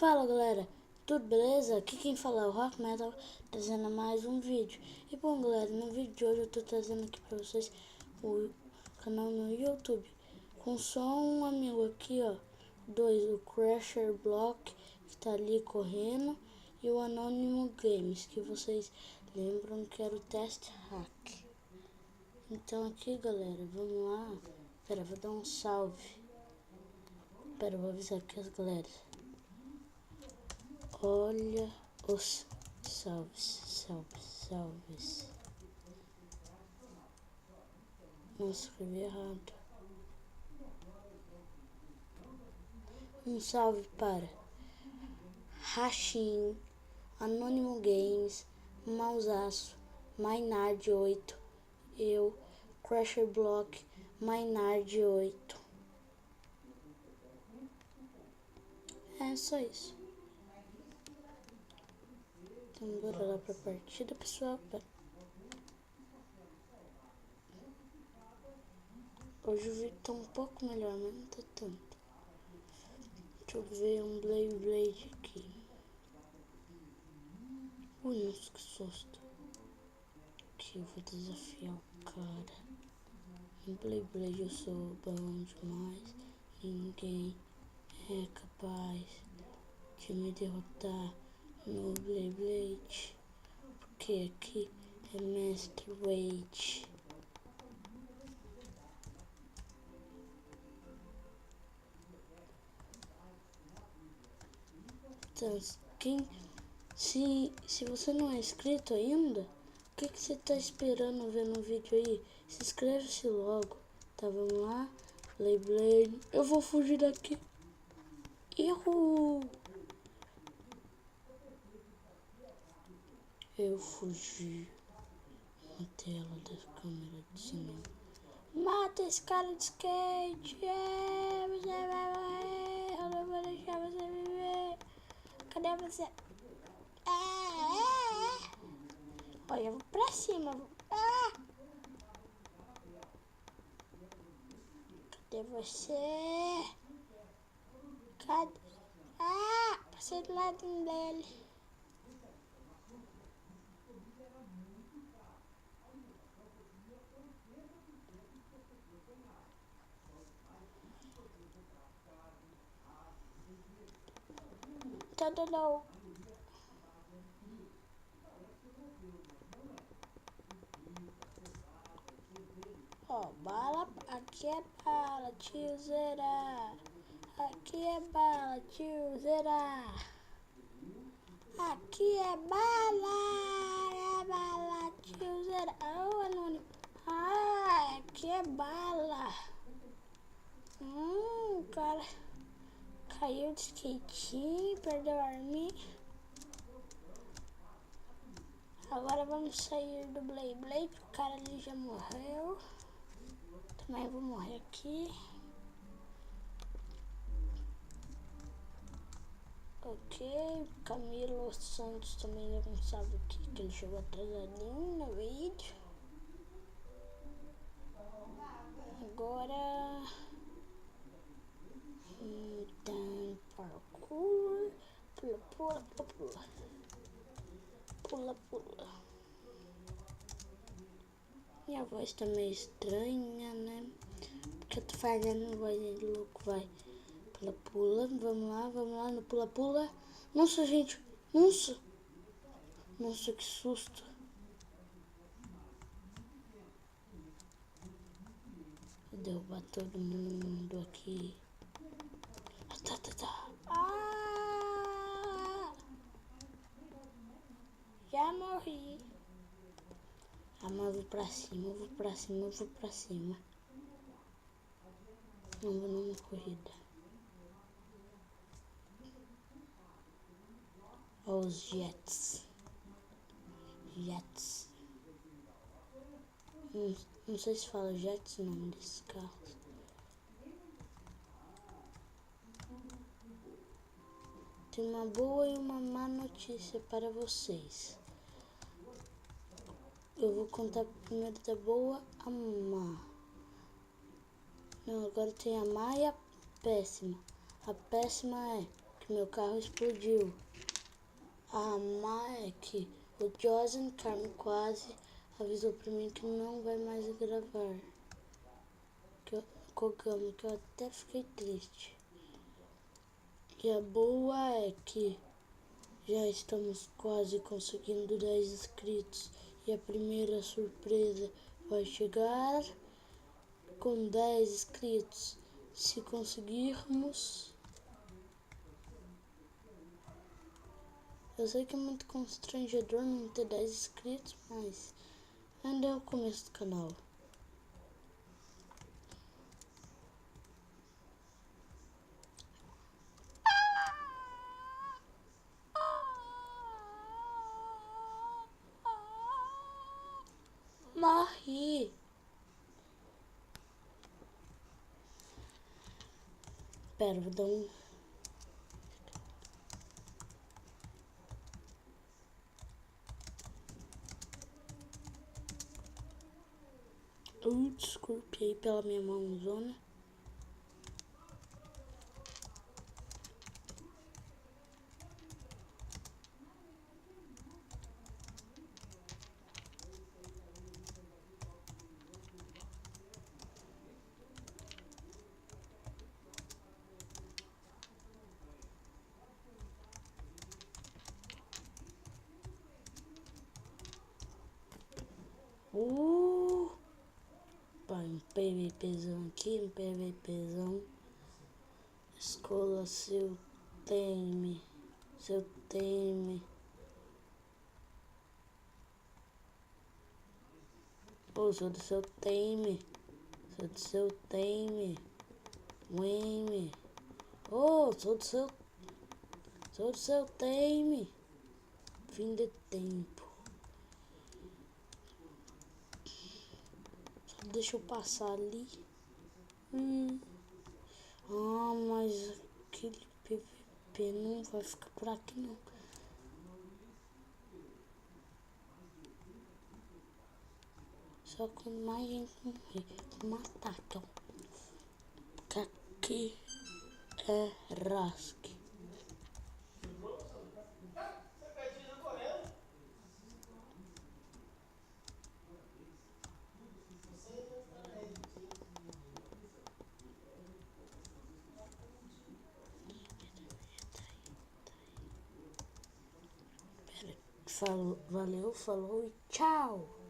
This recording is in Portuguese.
Fala galera, tudo beleza? Aqui quem fala é o Rock Metal, trazendo mais um vídeo. E bom galera, no vídeo de hoje eu tô trazendo aqui pra vocês o canal no YouTube. Com só um amigo aqui, ó. O Crusher Block, que tá ali correndo. E o Anônimo Games, que vocês lembram que era o Test Hack. Então aqui galera, vamos lá. Pera, vou dar um salve. Pera, vou avisar aqui as galera. Olha os salves. Não escrevi errado. Um salve para Rachin, Anônimo Games, Mausaço, Maynard 8, eu, Crusher Block, Maynard 8. É só isso. Então bora lá pra partida, pessoal. Hoje o vídeo tá um pouco melhor, mas não tá tanto. Deixa eu ver um Blade aqui. Ui, nossa, que susto. Aqui eu vou desafiar o cara. Em Blade eu sou bom demais. Ninguém é capaz de me derrotar no Blade. Porque aqui é Master Wade. Então, se você não é inscrito ainda, o que você tá esperando ver no vídeo aí? Se inscreve-se logo, tá? Vamos lá, Blade. Eu vou fugir daqui. Erro! Eu fugi na tela da câmera de cinema. Mata esse cara de skate! Você vai morrer! Eu não vou deixar você viver! Cadê você? Olha, eu vou pra cima. Cadê você? Cadê? Passei do lado dele. Não. Ó, bala, aqui é bala, tio Zera. Aqui é bala, tio Zera. Aqui é bala, tio Zera. Oh, Anônimo. Aqui é bala. Cara caiu de skatinho, perdeu a arminha. Agora vamos sair do Blade. O cara ali já morreu. Também vou morrer aqui. Ok, Camilo Santos também deu um salve aqui, que ele chegou atrasadinho no vídeo. Agora... Então, parkour. Pula. Minha voz tá meio estranha, né? Porque eu tô fazendo voz de louco, vai. Pula. Vamos lá no pula. Nossa, gente. Nossa, que susto. Vou derrubar todo mundo aqui. Tá. Já morri. Mas eu vou pra cima. Não vou numa corrida. Olha os Jets. Não sei se fala Jets o nome desses carros. Tem uma boa e uma má notícia para vocês. Eu vou contar primeiro da boa a má. Não, agora tem a má e a péssima. A péssima é que meu carro explodiu. A Mike, o Josen Carmen quase avisou pra mim que não vai mais gravar. Kogama, que eu até fiquei triste. E a boa é que já estamos quase conseguindo 10 inscritos. E a primeira surpresa vai chegar com 10 inscritos. Se conseguirmos... Eu sei que é muito constrangedor não ter 10 inscritos, mas ainda é o começo do canal. Morri! Pera, vou dar um... Desculpe aí pela minha mãozona. Um PVPzão aqui, um PVPzão. Escola, seu time. Pô, sou do seu time. Wayne. Oh, sou do seu time. Fim de tempo. Só deixa eu passar ali. Ah, mas aquele PVP não vai ficar por aqui não. Só quando mais gente morrer, vou matar, então. Porque aqui é rasque. Valeu, falou e tchau!